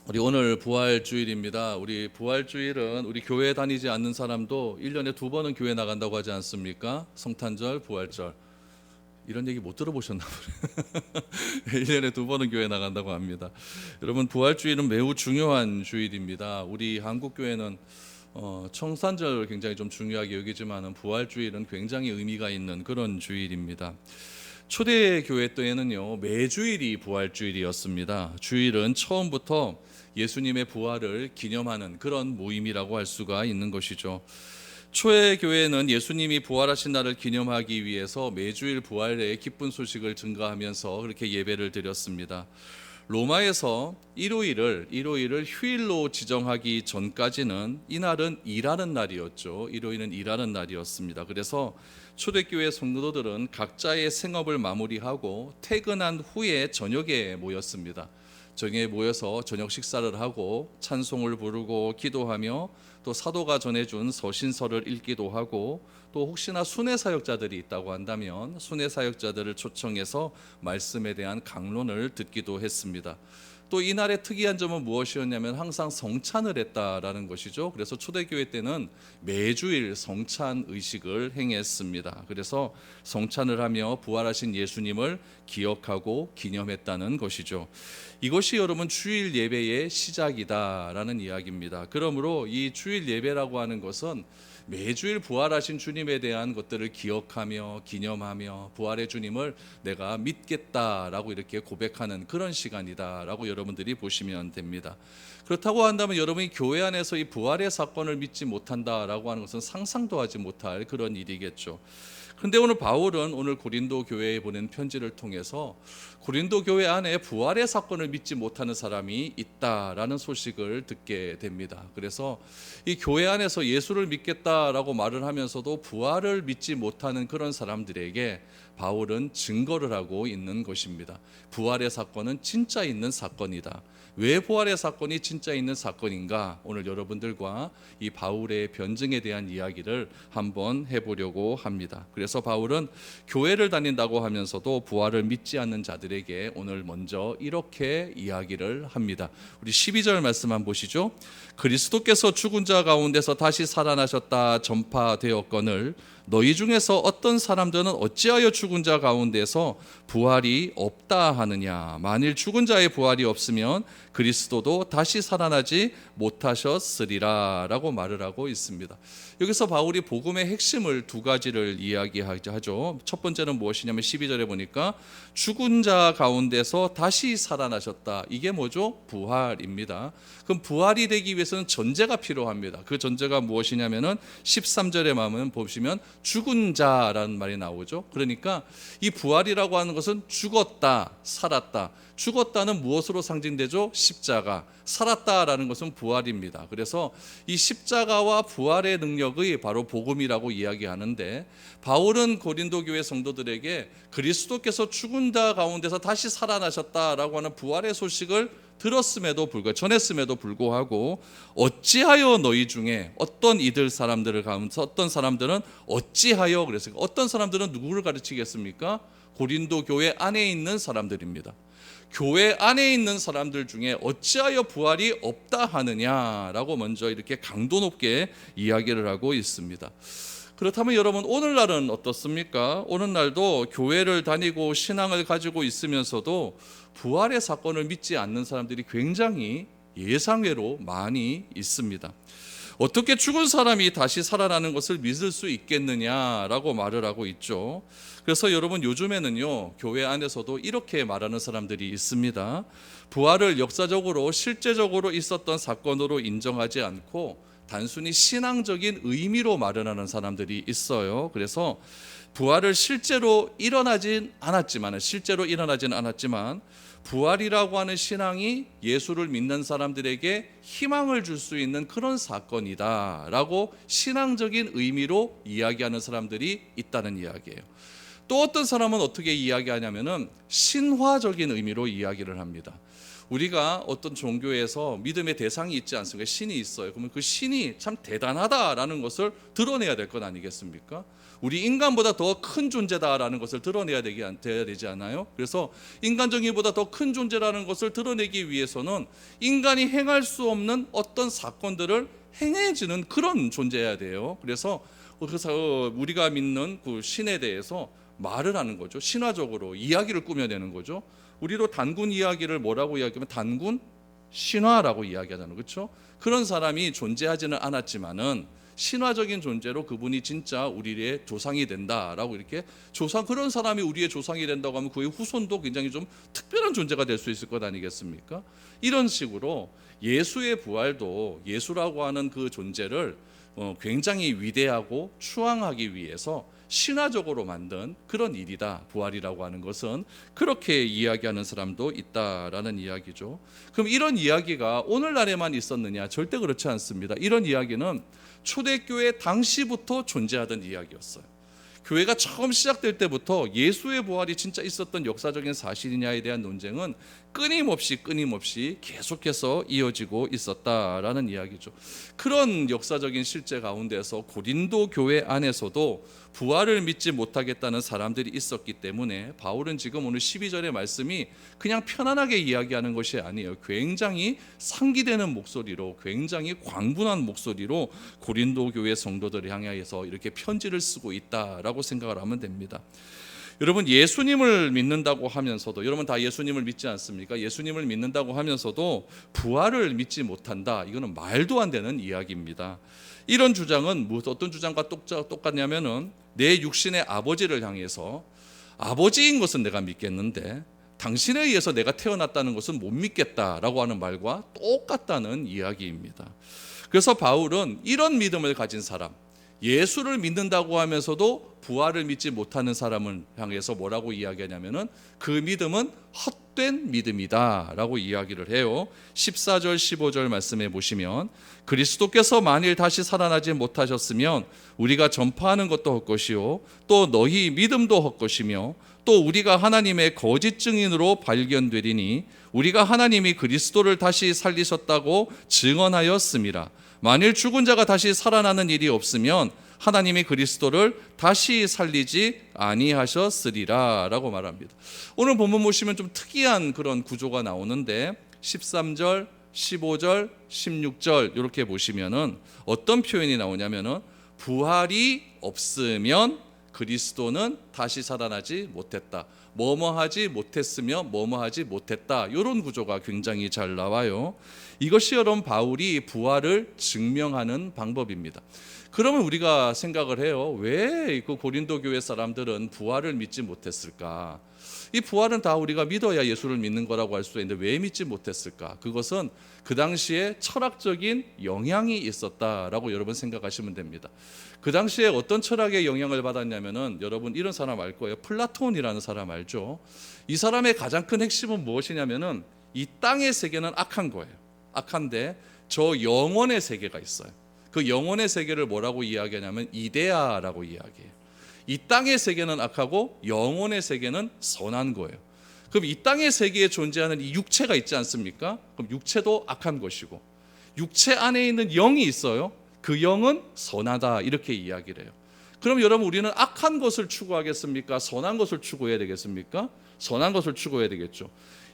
우리 오늘 부활주일입니다. 우리 부활주일은 우리 교회 다니지 않는 사람도 1년에 두 번은 교회 나간다고 하지 않습니까? 성탄절, 부활절. 이런 얘기 못 들어보셨나 보네요. 1년에 두 번은 교회 나간다고 합니다. 여러분, 부활주일은 매우 중요한 주일입니다. 우리 한국교회는 청산절을 굉장히 좀 중요하게 여기지만 부활주일은 굉장히 의미가 있는 그런 주일입니다. 초대교회 때에는요, 매주일이 부활주일이었습니다. 주일은 처음부터 예수님의 부활을 기념하는 그런 모임이라고 할 수가 있는 것이죠. 초대교회는 예수님이 부활하신 날을 기념하기 위해서 매주일 부활의 기쁜 소식을 증거하면서 그렇게 예배를 드렸습니다. 로마에서 일요일을 휴일로 지정하기 전까지는 이날은 일하는 날이었죠. 일요일은 일하는 날이었습니다. 그래서 초대교회 성도들은 각자의 생업을 마무리하고 퇴근한 후에 저녁에 모였습니다. 저녁에 모여서 저녁 식사를 하고 찬송을 부르고 기도하며 또 사도가 전해준 서신서를 읽기도 하고 또 혹시나 순회 사역자들이 있다고 한다면 순회 사역자들을 초청해서 말씀에 대한 강론을 듣기도 했습니다. 또 이날의 특이한 점은 무엇이었냐면 항상 성찬을 했다라는 것이죠. 그래서 초대교회 때는 매주일 성찬 의식을 행했습니다. 그래서 성찬을 하며 부활하신 예수님을 기억하고 기념했다는 것이죠. 이것이 여러분 주일 예배의 시작이다라는 이야기입니다. 그러므로 이 주일 예배라고 하는 것은 매주일 부활하신 주님에 대한 것들을 기억하며 기념하며 부활의 주님을 내가 믿겠다라고 이렇게 고백하는 그런 시간이다라고 여러분들이 보시면 됩니다. 그렇다고 한다면 여러분이 교회 안에서 이 부활의 사건을 믿지 못한다라고 하는 것은 상상도 하지 못할 그런 일이겠죠. 그런데 오늘 바울은 오늘 고린도 교회에 보낸 편지를 통해서 고린도 교회 안에 부활의 사건을 믿지 못하는 사람이 있다라는 소식을 듣게 됩니다. 그래서 이 교회 안에서 예수를 믿겠다라고 말을 하면서도 부활을 믿지 못하는 그런 사람들에게 바울은 증거를 하고 있는 것입니다. 부활의 사건은 진짜 있는 사건이다. 왜 부활의 사건이 진짜 있는 사건인가? 오늘 여러분들과 이 바울의 변증에 대한 이야기를 한번 해보려고 합니다. 그래서 바울은 교회를 다닌다고 하면서도 부활을 믿지 않는 자들에게 오늘 먼저 이렇게 이야기를 합니다. 우리 12절 말씀 한번 보시죠. 그리스도께서 죽은 자 가운데서 다시 살아나셨다 전파되었거늘 너희 중에서 어떤 사람들은 어찌하여 죽은 자 가운데서 부활이 없다 하느냐. 만일 죽은 자의 부활이 없으면 그리스도도 다시 살아나지 못하셨으리라 라고 말을 하고 있습니다. 여기서 바울이 복음의 핵심을 두 가지를 이야기하죠. 첫 번째는 무엇이냐면 12절에 보니까 죽은 자 가운데서 다시 살아나셨다. 이게 뭐죠? 부활입니다. 그럼 부활이 되기 위해서는 전제가 필요합니다. 그 전제가 무엇이냐면은 13절에 보시면 죽은 자라는 말이 나오죠. 그러니까 이 부활이라고 하는 것은 죽었다, 살았다. 죽었다는 무엇으로 상징되죠? 십자가. 살았다라는 것은 부활입니다. 그래서 이 십자가와 부활의 능력이 바로 복음이라고 이야기하는데 바울은 고린도 교회 성도들에게 그리스도께서 죽은 자 가운데서 다시 살아나셨다라고 하는 부활의 소식을 전했음에도 불구하고 어찌하여 너희 중에 어떤 이들 사람들을 가면서 어떤 사람들은 어찌하여 그랬어요. 어떤 사람들은 누구를 가르치겠습니까? 고린도 교회 안에 있는 사람들입니다. 교회 안에 있는 사람들 중에 어찌하여 부활이 없다 하느냐라고 먼저 이렇게 강도 높게 이야기를 하고 있습니다. 그렇다면 여러분 오늘날은 어떻습니까? 오늘날도 교회를 다니고 신앙을 가지고 있으면서도 부활의 사건을 믿지 않는 사람들이 굉장히 예상외로 많이 있습니다. 어떻게 죽은 사람이 다시 살아나는 것을 믿을 수 있겠느냐라고 말을 하고 있죠. 그래서 여러분 요즘에는요 교회 안에서도 이렇게 말하는 사람들이 있습니다. 부활을 역사적으로 실제적으로 있었던 사건으로 인정하지 않고 단순히 신앙적인 의미로 말하는 사람들이 있어요. 그래서 부활을 실제로 일어나진 않았지만 부활이라고 하는 신앙이 예수를 믿는 사람들에게 희망을 줄 수 있는 그런 사건이다라고 신앙적인 의미로 이야기하는 사람들이 있다는 이야기예요. 또 어떤 사람은 어떻게 이야기하냐면은 신화적인 의미로 이야기를 합니다. 우리가 어떤 종교에서 믿음의 대상이 있지 않습니까? 신이 있어요. 그러면 그 신이 참 대단하다라는 것을 드러내야 될 것 아니겠습니까? 우리 인간보다 더 큰 존재다라는 것을 드러내야 되지 않아요? 그래서 인간적인 보다 더 큰 존재라는 것을 드러내기 위해서는 인간이 행할 수 없는 어떤 사건들을 행해지는 그런 존재여야 돼요. 그래서 우리가 믿는 그 신에 대해서 말을 하는 거죠. 신화적으로 이야기를 꾸며내는 거죠. 우리도 단군 이야기를 뭐라고 이야기하면 단군 신화라고 이야기하잖아요. 그렇죠? 그런 사람이 존재하지는 않았지만은 신화적인 존재로 그분이 진짜 우리의 조상이 된다라고 이렇게 그런 사람이 우리의 조상이 된다고 하면 그의 후손도 굉장히 좀 특별한 존재가 될 수 있을 것 아니겠습니까? 이런 식으로 예수의 부활도 예수라고 하는 그 존재를 굉장히 위대하고 추앙하기 위해서 신화적으로 만든 그런 일이다. 부활이라고 하는 것은 그렇게 이야기하는 사람도 있다라는 이야기죠. 그럼 이런 이야기가 오늘날에만 있었느냐? 절대 그렇지 않습니다. 이런 이야기는 초대교회 당시부터 존재하던 이야기였어요. 교회가 처음 시작될 때부터 예수의 부활이 진짜 있었던 역사적인 사실이냐에 대한 논쟁은 끊임없이 계속해서 이어지고 있었다라는 이야기죠. 그런 역사적인 실제 가운데서 고린도 교회 안에서도 부활을 믿지 못하겠다는 사람들이 있었기 때문에 바울은 지금 오늘 12절의 말씀이 그냥 편안하게 이야기하는 것이 아니에요. 굉장히 상기되는 목소리로, 굉장히 광분한 목소리로 고린도 교회 성도들을 향하여서 이렇게 편지를 쓰고 있다라고 생각을 하면 됩니다. 여러분, 예수님을 믿는다고 하면서도, 여러분 다 예수님을 믿지 않습니까? 예수님을 믿는다고 하면서도 부활을 믿지 못한다, 이거는 말도 안 되는 이야기입니다. 이런 주장은 어떤 주장과 똑같냐면은 내 육신의 아버지를 향해서 아버지인 것은 내가 믿겠는데 당신에 의해서 내가 태어났다는 것은 못 믿겠다라고 하는 말과 똑같다는 이야기입니다. 그래서 바울은 이런 믿음을 가진 사람, 예수를 믿는다고 하면서도 부활을 믿지 못하는 사람을 향해서 뭐라고 이야기하냐면은 그 믿음은 헛된 믿음이다 라고 이야기를 해요. 14절 15절 말씀해 보시면, 그리스도께서 만일 다시 살아나지 못하셨으면 우리가 전파하는 것도 헛것이요 또 너희 믿음도 헛것이며 또 우리가 하나님의 거짓 증인으로 발견되리니 우리가 하나님이 그리스도를 다시 살리셨다고 증언하였음이라. 만일 죽은 자가 다시 살아나는 일이 없으면 하나님이 그리스도를 다시 살리지 아니하셨으리라 라고 말합니다. 오늘 본문 보시면 좀 특이한 그런 구조가 나오는데 13절, 15절, 16절 이렇게 보시면은 어떤 표현이 나오냐면은 부활이 없으면 그리스도는 다시 살아나지 못했다. 뭐뭐하지 못했으며 뭐뭐하지 못했다. 이런 구조가 굉장히 잘 나와요. 이것이 여러분 바울이 부활을 증명하는 방법입니다. 그러면 우리가 생각을 해요. 왜 그 고린도 교회 사람들은 부활을 믿지 못했을까? 이 부활은 다 우리가 믿어야 예수를 믿는 거라고 할 수 있는데 왜 믿지 못했을까? 그것은 그 당시에 철학적인 영향이 있었다라고 여러분 생각하시면 됩니다. 그 당시에 어떤 철학의 영향을 받았냐면은 여러분 이런 사람 알 거예요. 플라톤이라는 사람 알죠? 이 사람의 가장 큰 핵심은 무엇이냐면은 이 땅의 세계는 악한 거예요. 악한데 저 영원의 세계가 있어요. 그 영혼의 세계를 뭐라고 이야기하냐면 이데아라고 이야기해요. 이 땅의 세계는 악하고 영혼의 세계는 선한 거예요. 그럼 이 땅의 세계에 존재하는 이 육체가 있지 않습니까? 그럼 육체도 악한 것이고 육체 안에 있는 영이 있어요. 그 영은 선하다 이렇게 이야기를 해요. 그럼 여러분 우리는 악한 것을 추구하겠습니까? 선한 것을 추구해야 되겠습니까? 선한 것을 추구해야 되겠죠.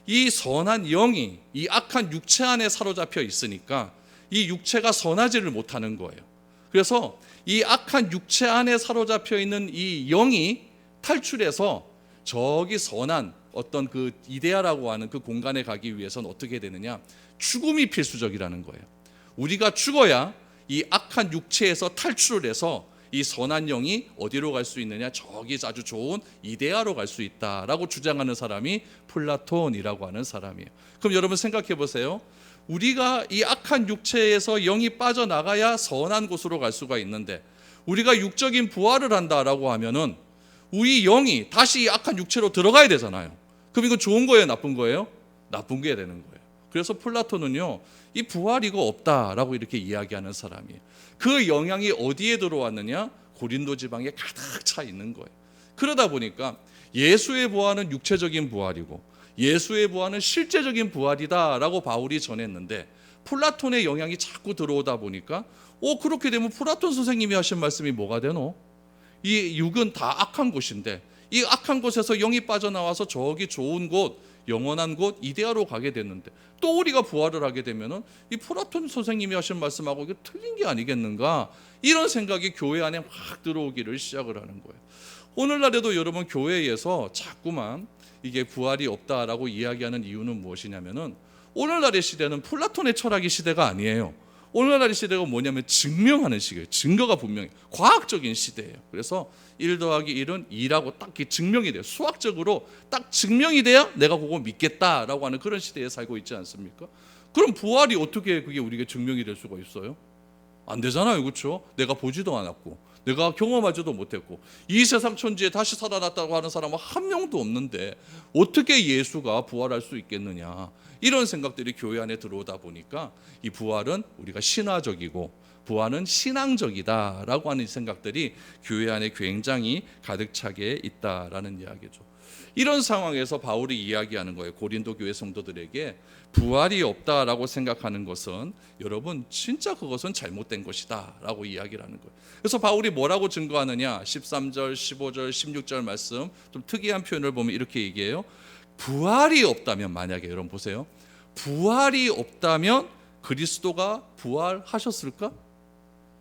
이 선한 영이 이 악한 육체 안에 사로잡혀 있으니까 이 육체가 선하지를 못하는 거예요. 그래서 이 악한 육체 안에 사로잡혀 있는 이 영이 탈출해서 저기 선한 어떤 그 이데아라고 하는 그 공간에 가기 위해서는 어떻게 되느냐? 죽음이 필수적이라는 거예요. 우리가 죽어야 이 악한 육체에서 탈출을 해서 이 선한 영이 어디로 갈 수 있느냐? 저기 아주 좋은 이데아로 갈 수 있다라고 주장하는 사람이 플라톤이라고 하는 사람이에요. 그럼 여러분 생각해 보세요. 우리가 이 악한 육체에서 영이 빠져나가야 선한 곳으로 갈 수가 있는데 우리가 육적인 부활을 한다라고 하면은 우리 영이 다시 이 악한 육체로 들어가야 되잖아요. 그럼 이건 좋은 거예요? 나쁜 거예요? 나쁜 게 되는 거예요. 그래서 플라톤은요, 이 부활 이거 없다라고 이렇게 이야기하는 사람이에요. 그 영향이 어디에 들어왔느냐? 고린도 지방에 가득 차 있는 거예요. 그러다 보니까 예수의 부활은 육체적인 부활이고 예수의 부활은 실제적인 부활이다라고 바울이 전했는데 플라톤의 영향이 자꾸 들어오다 보니까 그렇게 되면 플라톤 선생님이 하신 말씀이 뭐가 되노? 이 육은 다 악한 곳인데 이 악한 곳에서 영이 빠져나와서 저기 좋은 곳, 영원한 곳, 이데아로 가게 됐는데 또 우리가 부활을 하게 되면은 이 플라톤 선생님이 하신 말씀하고 이게 틀린 게 아니겠는가? 이런 생각이 교회 안에 확 들어오기를 시작을 하는 거예요. 오늘날에도 여러분 교회에서 자꾸만 이게 부활이 없다라고 이야기하는 이유는 무엇이냐면은 오늘날의 시대는 플라톤의 철학의 시대가 아니에요. 오늘날의 시대가 뭐냐면 증명하는 시기예요. 증거가 분명히 과학적인 시대예요. 그래서 1 더하기 1은 2라고 딱 증명이 돼요. 수학적으로 딱 증명이 돼야 내가 그거 믿겠다라고 하는 그런 시대에 살고 있지 않습니까? 그럼 부활이 어떻게 그게 우리에게 증명이 될 수가 있어요? 안 되잖아요. 그렇죠? 내가 보지도 않았고 내가 경험하지도 못했고 이 세상 천지에 다시 살아났다고 하는 사람은 한 명도 없는데 어떻게 예수가 부활할 수 있겠느냐, 이런 생각들이 교회 안에 들어오다 보니까 이 부활은 우리가 신화적이고 부활은 신앙적이다라고 하는 생각들이 교회 안에 굉장히 가득 차게 있다라는 이야기죠. 이런 상황에서 바울이 이야기하는 거예요. 고린도 교회 성도들에게 부활이 없다라고 생각하는 것은 여러분 진짜 그것은 잘못된 것이다 라고 이야기를 하는 거예요. 그래서 바울이 뭐라고 증거하느냐, 13절 15절 16절 말씀 좀 특이한 표현을 보면 이렇게 얘기해요. 부활이 없다면, 만약에 여러분 보세요, 부활이 없다면 그리스도가 부활하셨을까?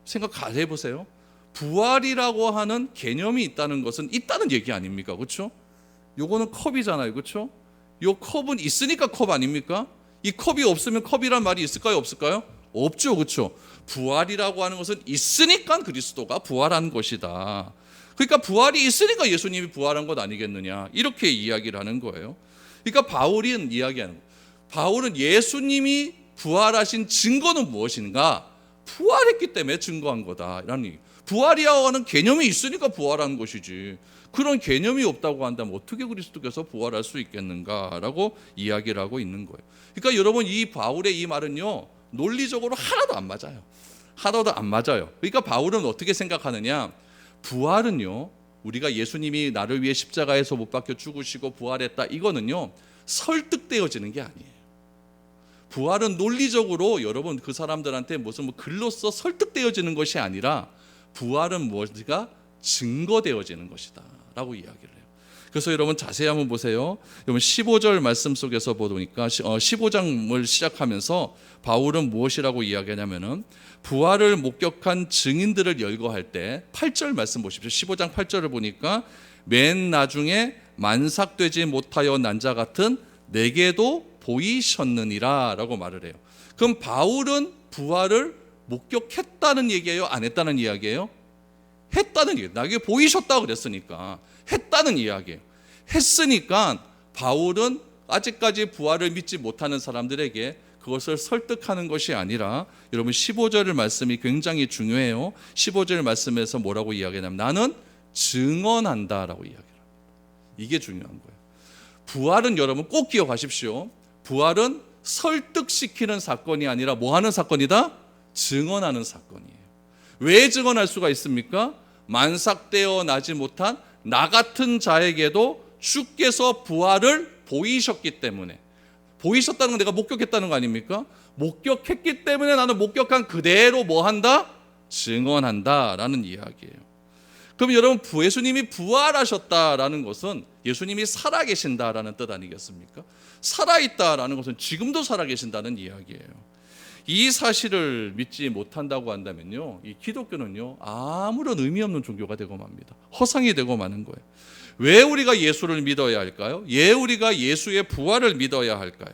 생각 잘 해보세요. 부활이라고 하는 개념이 있다는 것은 있다는 얘기 아닙니까? 그렇죠? 요거는 컵이잖아요. 그렇죠? 요 컵은 있으니까 컵 아닙니까? 이 컵이 없으면 컵이란 말이 있을까요? 없을까요? 없죠. 그렇죠? 부활이라고 하는 것은 있으니까 그리스도가 부활한 것이다. 그러니까 부활이 있으니까 예수님이 부활한 것 아니겠느냐, 이렇게 이야기를 하는 거예요. 그러니까 바울은 이야기하는 거예요. 바울은 예수님이 부활하신 증거는 무엇인가? 부활했기 때문에 증거한 거다 라는 얘기. 부활이라고 하는 개념이 있으니까 부활한 것이지, 그런 개념이 없다고 한다면 어떻게 그리스도께서 부활할 수 있겠는가라고 이야기를 하고 있는 거예요. 그러니까 여러분, 이 바울의 이 말은요, 논리적으로 하나도 안 맞아요. 하나도 안 맞아요. 그러니까 바울은 어떻게 생각하느냐, 부활은요, 우리가 예수님이 나를 위해 십자가에서 못 박혀 죽으시고 부활했다, 이거는요 설득되어지는 게 아니에요. 부활은 논리적으로 여러분 그 사람들한테 무슨 글로써 설득되어지는 것이 아니라 부활은 무엇인가 증거되어지는 것이다 라고 이야기를 해요. 그래서 여러분 자세히 한번 보세요. 여러분 15절 말씀 속에서 보니까 15장을 시작하면서 바울은 무엇이라고 이야기하냐면은 부활을 목격한 증인들을 열거할 때 8절 말씀 보십시오. 15장 8절을 보니까 맨 나중에 만삭되지 못하여 난 자 같은 내게도 보이셨느니라 라고 말을 해요. 그럼 바울은 부활을 목격했다는 얘기예요? 안 했다는 이야기예요? 했다는 얘기예요. 나에게 보이셨다고 그랬으니까 했다는 이야기예요. 했으니까 바울은 아직까지 부활을 믿지 못하는 사람들에게 그것을 설득하는 것이 아니라, 여러분 15절 말씀이 굉장히 중요해요. 15절 말씀에서 뭐라고 이야기하냐면 나는 증언한다라고 이야기합니다. 이게 중요한 거예요. 부활은 여러분 꼭 기억하십시오. 부활은 설득시키는 사건이 아니라 뭐 하는 사건이다? 증언하는 사건이에요. 왜 증언할 수가 있습니까? 만삭되어 나지 못한 나 같은 자에게도 주께서 부활을 보이셨기 때문에. 보이셨다는 건 내가 목격했다는 거 아닙니까? 목격했기 때문에 나는 목격한 그대로 뭐 한다? 증언한다 라는 이야기예요. 그럼 여러분, 예수님이 부활하셨다라는 것은 예수님이 살아계신다라는 뜻 아니겠습니까? 살아있다라는 것은 지금도 살아계신다는 이야기예요. 이 사실을 믿지 못한다고 한다면요, 이 기독교는요 아무런 의미 없는 종교가 되고 맙니다. 허상이 되고 마는 거예요. 왜 우리가 예수를 믿어야 할까요? 왜 우리가 예수의 부활을 믿어야 할까요?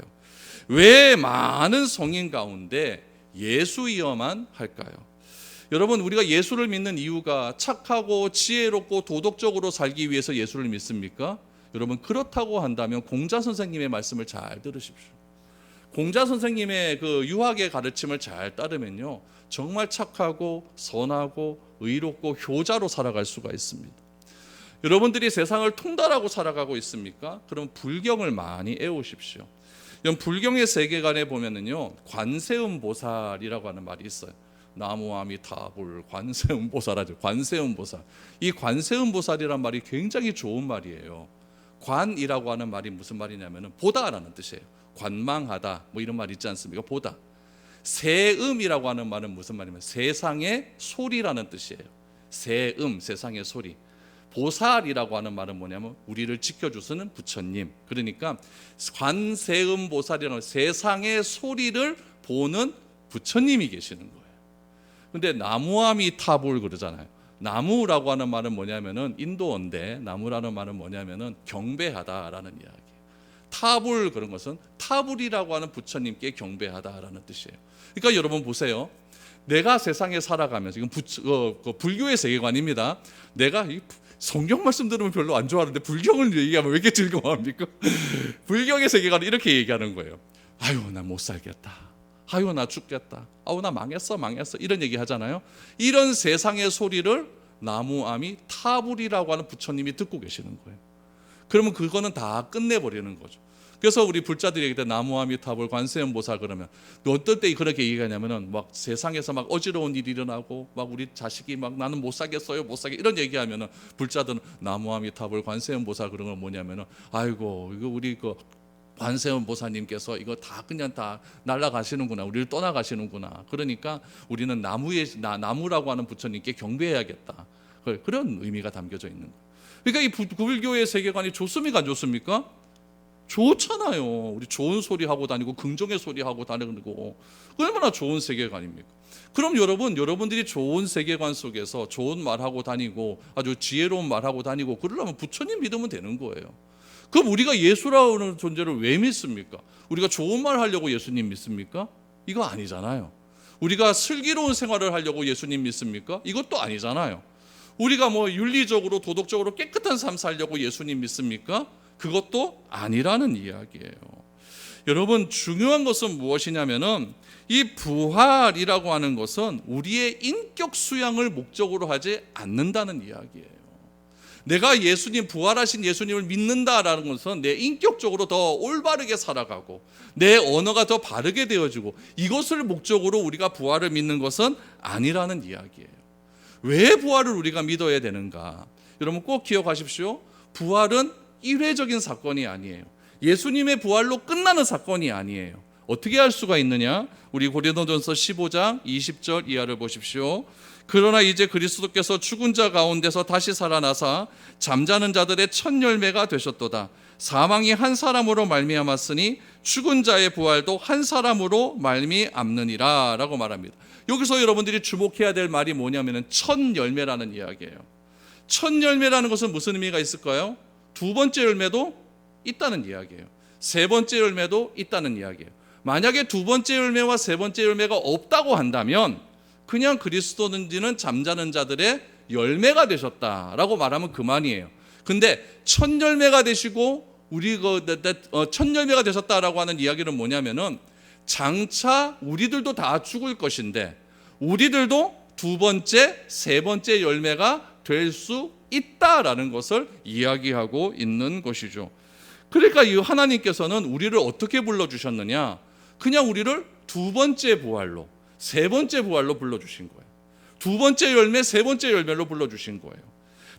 왜 많은 성인 가운데 예수이어만 할까요? 여러분, 우리가 예수를 믿는 이유가 착하고 지혜롭고 도덕적으로 살기 위해서 예수를 믿습니까? 여러분, 그렇다고 한다면 공자 선생님의 말씀을 잘 들으십시오. 공자 선생님의 그 유학의 가르침을 잘 따르면요 정말 착하고 선하고 의롭고 효자로 살아갈 수가 있습니다. 여러분들이 세상을 통달하고 살아가고 있습니까? 그럼 불경을 많이 애우십시오. 불경의 세계관에 보면은요 관세음보살이라고 하는 말이 있어요. 나무아미타불 관세음보살하죠. 관세음보살. 이 관세음보살이란 말이 굉장히 좋은 말이에요. 관이라고 하는 말이 무슨 말이냐면은 보다라는 뜻이에요. 관망하다 뭐 이런 말 있지 않습니까? 보다. 세음이라고 하는 말은 무슨 말이냐면 세상의 소리라는 뜻이에요. 세음, 세상의 소리. 보살이라고 하는 말은 뭐냐면 우리를 지켜주시는 부처님. 그러니까 관세음 보살이라는 세상의 소리를 보는 부처님이 계시는 거예요. 근데 나무아미타불 그러잖아요. 나무라고 하는 말은 뭐냐면은 인도어인데 나무라는 말은 뭐냐면은 경배하다라는 이야기예요. 타불 그런 것은 타불이라고 하는 부처님께 경배하다라는 뜻이에요. 그러니까 여러분 보세요. 내가 세상에 살아가면서 이건 불교의 세계관입니다. 내가 이 성경 말씀 들으면 별로 안 좋아하는데 불경을 얘기하면 왜 이렇게 즐거워합니까? 불경의 세계관은 이렇게 얘기하는 거예요. 아유 나 못 살겠다. 아유 나 죽겠다. 아유 나 망했어 이런 얘기 하잖아요. 이런 세상의 소리를 나무아미 타불이라고 하는 부처님이 듣고 계시는 거예요. 그러면 그거는 다 끝내버리는 거죠. 그래서 우리 불자들이 얘기할 때 나무아미타불 관세음보살 그러면 어떨 때 그렇게 얘기하냐면은 막 세상에서 막 어지러운 일이 일어나고 막 우리 자식이 막 나는 못 살겠어요 못 살겠 이런 얘기하면은 불자들은 나무아미타불 관세음보살 그런 건 뭐냐면은 아이고 이거 우리 그 관세음보살님께서 이거 다 그냥 다 날아가시는구나 우리를 떠나가시는구나 그러니까 우리는 나무라고 하는 부처님께 경배해야겠다 그런 의미가 담겨져 있는 거예요. 그러니까 이 불교의 세계관이 좋습니까 안 좋습니까? 좋잖아요. 우리 좋은 소리 하고 다니고 긍정의 소리 하고 다니고 얼마나 좋은 세계관입니까? 그럼 여러분들이 좋은 세계관 속에서 좋은 말하고 다니고 아주 지혜로운 말하고 다니고 그러려면 부처님 믿으면 되는 거예요. 그럼 우리가 예수라는 존재를 왜 믿습니까? 우리가 좋은 말 하려고 예수님 믿습니까? 이거 아니잖아요. 우리가 슬기로운 생활을 하려고 예수님 믿습니까? 이것도 아니잖아요. 우리가 뭐 윤리적으로 도덕적으로 깨끗한 삶 살려고 예수님 믿습니까? 그것도 아니라는 이야기예요. 여러분 중요한 것은 무엇이냐면은 이 부활이라고 하는 것은 우리의 인격 수양을 목적으로 하지 않는다는 이야기예요. 내가 부활하신 예수님을 믿는다라는 것은 내 인격적으로 더 올바르게 살아가고 내 언어가 더 바르게 되어지고 이것을 목적으로 우리가 부활을 믿는 것은 아니라는 이야기예요. 왜 부활을 우리가 믿어야 되는가? 여러분 꼭 기억하십시오. 부활은 일회적인 사건이 아니에요. 예수님의 부활로 끝나는 사건이 아니에요. 어떻게 할 수가 있느냐? 우리 고린도전서 15장 20절 이하를 보십시오. 그러나 이제 그리스도께서 죽은 자 가운데서 다시 살아나사 잠자는 자들의 첫 열매가 되셨도다. 사망이 한 사람으로 말미암았으니 죽은 자의 부활도 한 사람으로 말미암느니라 라고 말합니다. 여기서 여러분들이 주목해야 될 말이 뭐냐면 첫 열매라는 이야기예요. 첫 열매라는 것은 무슨 의미가 있을까요? 두 번째 열매도 있다는 이야기예요. 세 번째 열매도 있다는 이야기예요. 만약에 두 번째 열매와 세 번째 열매가 없다고 한다면 그냥 그리스도는 잠자는 자들의 열매가 되셨다라고 말하면 그만이에요. 근데 첫 열매가 되시고 첫 열매가 되셨다라고 하는 이야기는 뭐냐면은 장차 우리들도 다 죽을 것인데 우리들도 두 번째, 세 번째 열매가 될 수 있다라는 것을 이야기하고 있는 것이죠. 그러니까 이 하나님께서는 우리를 어떻게 불러주셨느냐? 그냥 우리를 두 번째 부활로, 세 번째 부활로 불러주신 거예요. 두 번째 열매, 세 번째 열매로 불러주신 거예요.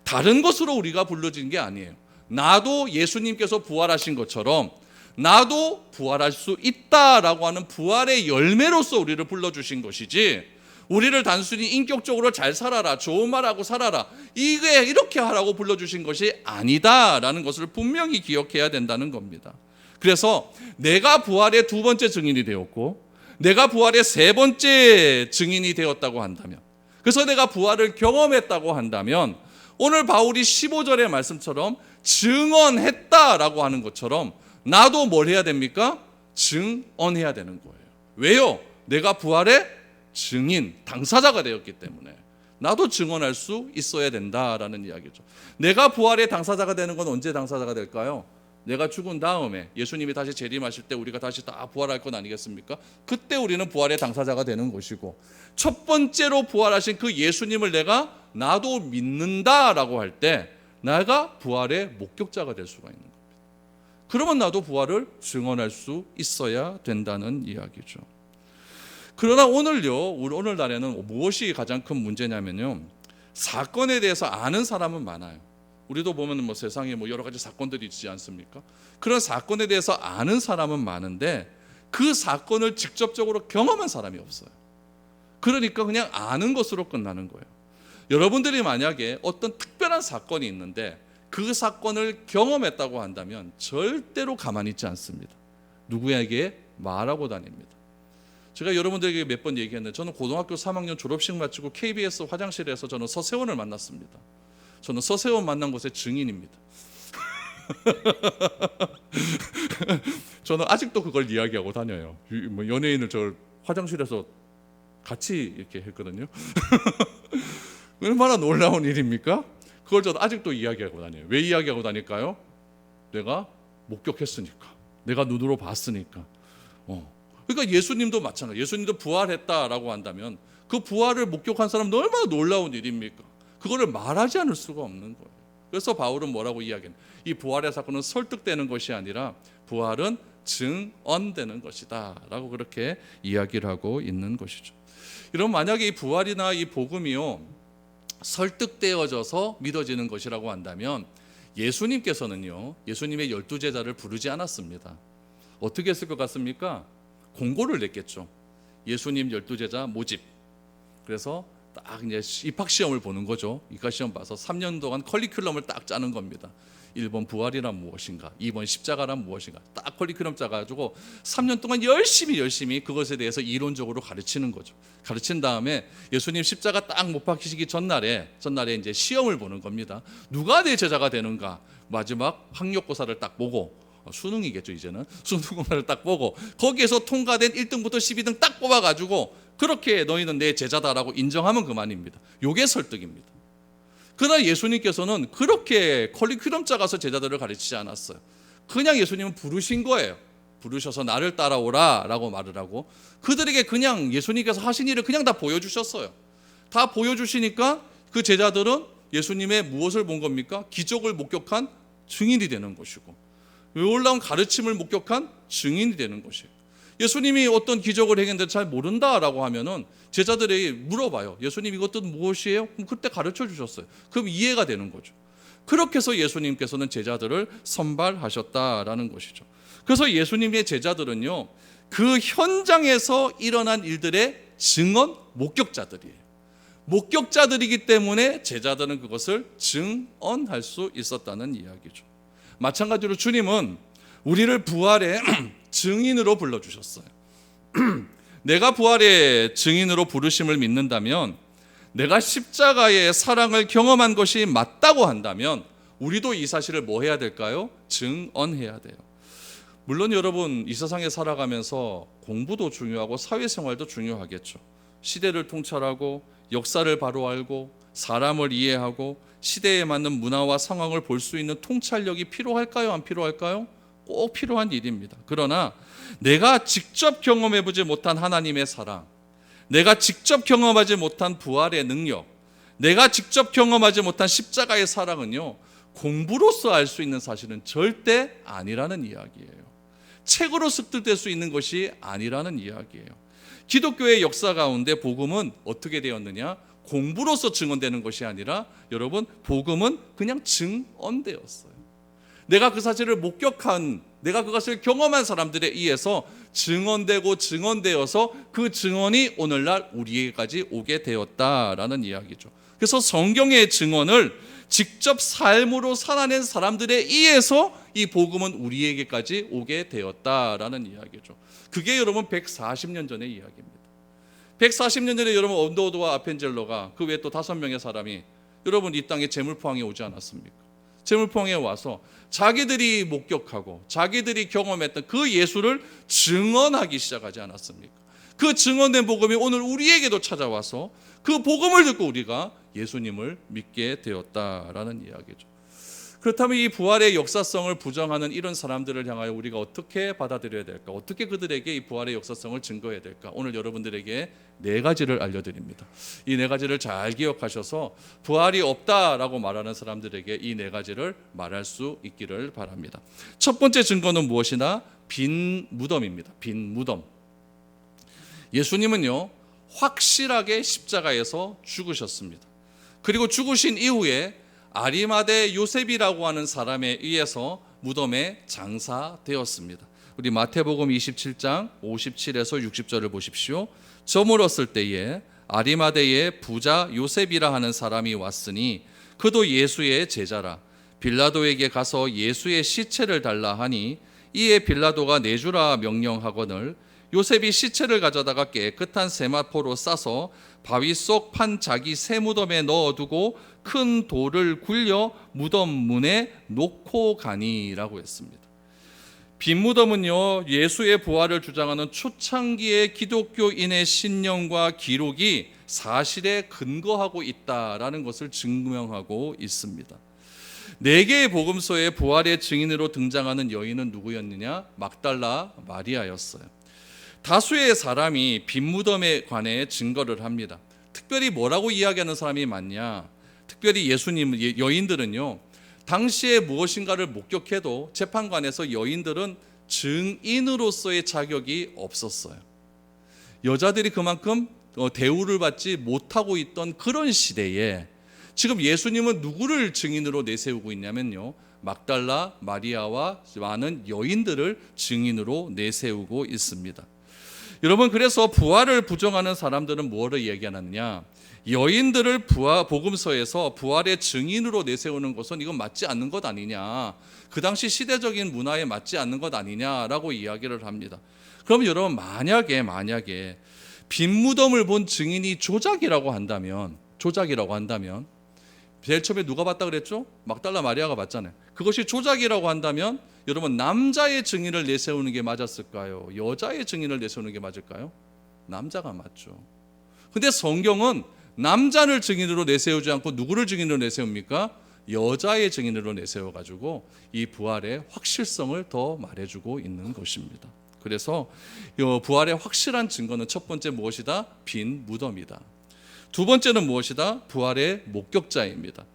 다른 것으로 우리가 불러진 게 아니에요. 나도 예수님께서 부활하신 것처럼 나도 부활할 수 있다라고 하는 부활의 열매로서 우리를 불러주신 것이지 우리를 단순히 인격적으로 잘 살아라, 좋은 말하고 살아라 이게 이렇게 하라고 불러주신 것이 아니다라는 것을 분명히 기억해야 된다는 겁니다. 그래서 내가 부활의 두 번째 증인이 되었고 내가 부활의 세 번째 증인이 되었다고 한다면 그래서 내가 부활을 경험했다고 한다면 오늘 바울이 15절의 말씀처럼 증언했다라고 하는 것처럼 나도 뭘 해야 됩니까? 증언해야 되는 거예요. 왜요? 내가 부활의 증인, 당사자가 되었기 때문에 나도 증언할 수 있어야 된다라는 이야기죠. 내가 부활의 당사자가 되는 건 언제 당사자가 될까요? 내가 죽은 다음에 예수님이 다시 재림하실 때 우리가 다시 다 부활할 건 아니겠습니까? 그때 우리는 부활의 당사자가 되는 것이고 첫 번째로 부활하신 그 예수님을 내가 나도 믿는다라고 할 때 내가 부활의 목격자가 될 수가 있는 겁니다. 그러면 나도 부활을 증언할 수 있어야 된다는 이야기죠. 그러나 오늘날에는 무엇이 가장 큰 문제냐면요. 사건에 대해서 아는 사람은 많아요. 우리도 보면 뭐 세상에 뭐 여러 가지 사건들이 있지 않습니까? 그런 사건에 대해서 아는 사람은 많은데 그 사건을 직접적으로 경험한 사람이 없어요. 그러니까 그냥 아는 것으로 끝나는 거예요. 여러분들이 만약에 어떤 특별한 사건이 있는데 그 사건을 경험했다고 한다면 절대로 가만히 있지 않습니다. 누구에게 말하고 다닙니다. 제가 여러분들에게 몇 번 얘기했는데 저는 고등학교 3학년 졸업식 마치고 KBS 화장실에서 저는 서세원을 만났습니다. 저는 서세원 만난 것의 증인입니다. 저는 아직도 그걸 이야기하고 다녀요. 뭐 연예인을 저 화장실에서 같이 이렇게 했거든요. 얼마나 놀라운 일입니까? 그걸 저도 아직도 이야기하고 다녀요. 왜 이야기하고 다닐까요? 내가 목격했으니까, 내가 눈으로 봤으니까. 그러니까 예수님도 마찬가지예요. 예수님도 부활했다라고 한다면 그 부활을 목격한 사람은 얼마나 놀라운 일입니까? 그거를 말하지 않을 수가 없는 거예요. 그래서 바울은 뭐라고 이야기해요? 이 부활의 사건은 설득되는 것이 아니라 부활은 증언되는 것이다 라고 그렇게 이야기를 하고 있는 것이죠. 이런 만약에 이 부활이나 이 복음이요 설득되어져서 믿어지는 것이라고 한다면 예수님께서는요 예수님의 12제자를 부르지 않았습니다. 어떻게 했을 것 같습니까? 공고를 냈겠죠. 예수님 12제자 모집. 그래서 딱 이제 입학시험을 보는 거죠. 입학시험 봐서 3년 동안 커리큘럼을 딱 짜는 겁니다. 1번 부활이란 무엇인가, 2번 십자가란 무엇인가 딱 커리큘럼 짜가지고 3년 동안 열심히 그것에 대해서 이론적으로 가르치는 거죠. 가르친 다음에 예수님 십자가 딱 못 박히시기 전날에 이제 시험을 보는 겁니다. 누가 내 제자가 되는가. 마지막 학력고사를 딱 보고 수능이겠죠. 이제는 수능고사를 딱 보고 거기에서 통과된 1등부터 12등 딱 뽑아가지고 그렇게 너희는 내 제자다라고 인정하면 그만입니다. 요게 설득입니다. 그러나 예수님께서는 그렇게 커리큘럼 짜가서 제자들을 가르치지 않았어요. 그냥 예수님은 부르신 거예요. 부르셔서 나를 따라오라 라고 말을 하고 그들에게 그냥 예수님께서 하신 일을 그냥 다 보여주셨어요. 다 보여주시니까 그 제자들은 예수님의 무엇을 본 겁니까? 기적을 목격한 증인이 되는 것이고 놀라운 가르침을 목격한 증인이 되는 것이에요. 예수님이 어떤 기적을 행했는데 잘 모른다라고 하면은 제자들에게 물어봐요. 예수님 이것도 무엇이에요? 그럼 그때 가르쳐 주셨어요. 그럼 이해가 되는 거죠. 그렇게 해서 예수님께서는 제자들을 선발하셨다라는 것이죠. 그래서 예수님의 제자들은요 그 현장에서 일어난 일들의 증언 목격자들이에요. 목격자들이기 때문에 제자들은 그것을 증언할 수 있었다는 이야기죠. 마찬가지로 주님은 우리를 부활의 증인으로 불러주셨어요. 내가 부활의 증인으로 부르심을 믿는다면 내가 십자가의 사랑을 경험한 것이 맞다고 한다면 우리도 이 사실을 뭐 해야 될까요? 증언해야 돼요. 물론 여러분 이 세상에 살아가면서 공부도 중요하고 사회생활도 중요하겠죠. 시대를 통찰하고 역사를 바로 알고 사람을 이해하고 시대에 맞는 문화와 상황을 볼 수 있는 통찰력이 필요할까요? 안 필요할까요? 꼭 필요한 일입니다. 그러나 내가 직접 경험해보지 못한 하나님의 사랑, 내가 직접 경험하지 못한 부활의 능력, 내가 직접 경험하지 못한 십자가의 사랑은요 공부로서 알 수 있는 사실은 절대 아니라는 이야기예요. 책으로 습득될 수 있는 것이 아니라는 이야기예요. 기독교의 역사 가운데 복음은 어떻게 되었느냐? 공부로서 증언되는 것이 아니라 여러분 복음은 그냥 증언되었어요. 내가 그 사실을 목격한, 내가 그것을 경험한 사람들에 의해서 증언되어서 그 증언이 오늘날 우리에게까지 오게 되었다라는 이야기죠. 그래서 성경의 증언을 직접 삶으로 살아낸 사람들에 의해서 이 복음은 우리에게까지 오게 되었다라는 이야기죠. 그게 여러분 140년 전의 이야기입니다. 140년 전에 여러분 언더우드와 아펜젤러가 그 외에 또 5명의 사람이 여러분 이 땅에 제물포항에 오지 않았습니까? 제물포항에 와서 자기들이 목격하고 자기들이 경험했던 그 예수를 증언하기 시작하지 않았습니까? 그 증언된 복음이 오늘 우리에게도 찾아와서 그 복음을 듣고 우리가 예수님을 믿게 되었다라는 이야기죠. 그렇다면 이 부활의 역사성을 부정하는 이런 사람들을 향하여 우리가 어떻게 받아들여야 될까? 어떻게 그들에게 이 부활의 역사성을 증거해야 될까? 오늘 여러분들에게 4가지를 알려드립니다. 이 4가지를 잘 기억하셔서 부활이 없다라고 말하는 사람들에게 이 4가지를 말할 수 있기를 바랍니다. 첫 번째 증거는 무엇이나 빈 무덤입니다. 빈 무덤. 예수님은요 확실하게 십자가에서 죽으셨습니다. 그리고 죽으신 이후에 아리마대 요셉이라고 하는 사람에 의해서 무덤에 장사되었습니다. 우리 마태복음 27장 57에서 60절을 보십시오. 저물었을 때에 아리마대의 부자 요셉이라 하는 사람이 왔으니 그도 예수의 제자라. 빌라도에게 가서 예수의 시체를 달라 하니 이에 빌라도가 내주라 명령하거늘 요셉이 시체를 가져다가 깨끗한 세마포로 싸서 바위 속 판 자기 새 무덤에 넣어두고 큰 돌을 굴려 무덤 문에 놓고 가니라고 했습니다. 빈 무덤은요, 예수의 부활을 주장하는 초창기의 기독교인의 신념과 기록이 사실에 근거하고 있다라는 것을 증명하고 있습니다. 4개의 복음서에 부활의 증인으로 등장하는 여인은 누구였느냐? 막달라 마리아였어요. 다수의 사람이 빈 무덤에 관해 증거를 합니다. 특별히 뭐라고 이야기하는 사람이 많냐? 특별히 여인들은요, 당시에 무엇인가를 목격해도 재판관에서 여인들은 증인으로서의 자격이 없었어요. 여자들이 그만큼 대우를 받지 못하고 있던 그런 시대에 지금 예수님은 누구를 증인으로 내세우고 있냐면요, 막달라 마리아와 많은 여인들을 증인으로 내세우고 있습니다. 여러분, 그래서 부활을 부정하는 사람들은 뭐를 얘기하느냐? 여인들을 복음서에서 부활의 증인으로 내세우는 것은 이건 맞지 않는 것 아니냐, 그 당시 시대적인 문화에 맞지 않는 것 아니냐라고 이야기를 합니다. 그럼 여러분, 만약에 빈 무덤을 본 증인이 조작이라고 한다면 제일 처음에 누가 봤다 그랬죠? 막달라 마리아가 봤잖아요. 그것이 조작이라고 한다면 여러분, 남자의 증인을 내세우는 게 맞았을까요? 여자의 증인을 내세우는 게 맞을까요? 남자가 맞죠. 근데 성경은 남자를 증인으로 내세우지 않고 누구를 증인으로 내세웁니까? 여자의 증인으로 내세워가지고 이 부활의 확실성을 더 말해주고 있는 것입니다. 그래서 부활의 확실한 증거는 첫 번째 무엇이다? 빈 무덤이다. 두 번째는 무엇이다? 부활의 목격자입니다.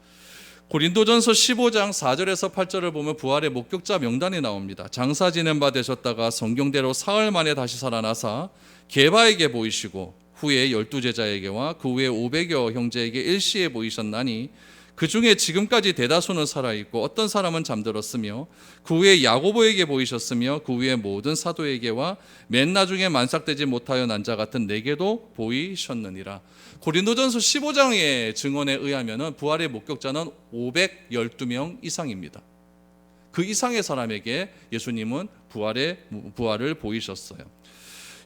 고린도전서 15장 4절에서 8절을 보면 부활의 목격자 명단이 나옵니다. 장사 지낸 바 되셨다가 성경대로 사흘 만에 다시 살아나사 게바에게 보이시고 후에 12제자에게와 그 후에 500여 형제에게 일시에 보이셨나니 그 중에 지금까지 대다수는 살아있고 어떤 사람은 잠들었으며 그 후에 야고보에게 보이셨으며 그 후에 모든 사도에게와 맨 나중에 만삭되지 못하여 난 자 같은 내게도 보이셨느니라. 고린도전서 15장의 증언에 의하면 부활의 목격자는 512명 이상입니다. 그 이상의 사람에게 예수님은 부활을 보이셨어요.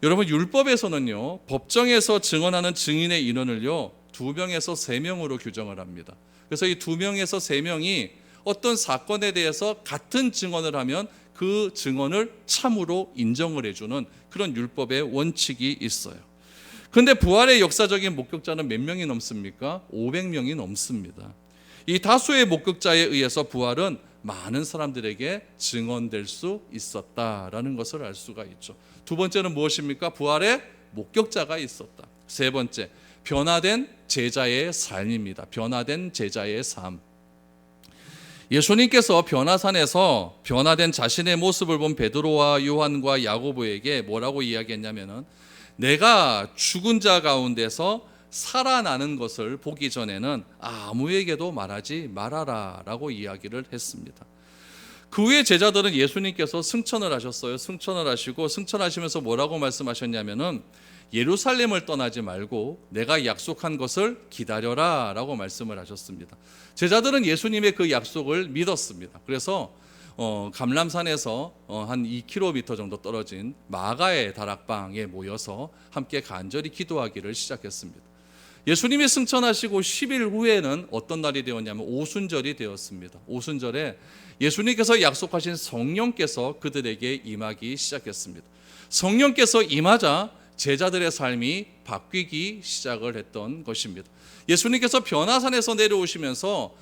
여러분, 율법에서는요, 법정에서 증언하는 증인의 인원을요 2명에서 3명으로 규정을 합니다. 그래서 이 2명에서 3명이 어떤 사건에 대해서 같은 증언을 하면 그 증언을 참으로 인정을 해주는 그런 율법의 원칙이 있어요. 그런데 부활의 역사적인 목격자는 몇 명이 넘습니까? 500명이 넘습니다. 이 다수의 목격자에 의해서 부활은 많은 사람들에게 증언될 수 있었다라는 것을 알 수가 있죠. 두 번째는 무엇입니까? 부활의 목격자가 있었다. 세 번째, 변화된 제자의 삶입니다. 변화된 제자의 삶. 예수님께서 변화산에서 변화된 자신의 모습을 본 베드로와 요한과 야고보에게 뭐라고 이야기했냐면은 내가 죽은 자 가운데서 살아나는 것을 보기 전에는 아무에게도 말하지 말아라 라고 이야기를 했습니다. 그 후에 제자들은 예수님께서 승천을 하셨어요. 승천을 하시고 승천하시면서 뭐라고 말씀하셨냐면은 예루살렘을 떠나지 말고 내가 약속한 것을 기다려라 라고 말씀을 하셨습니다. 제자들은 예수님의 그 약속을 믿었습니다. 그래서 감람산에서 한 2km 정도 떨어진 마가의 다락방에 모여서 함께 간절히 기도하기를 시작했습니다. 예수님이 승천하시고 10일 후에는 어떤 날이 되었냐면 오순절이 되었습니다. 오순절에 예수님께서 약속하신 성령께서 그들에게 임하기 시작했습니다. 성령께서 임하자 제자들의 삶이 바뀌기 시작을 했던 것입니다. 예수님께서 변화산에서 내려오시면서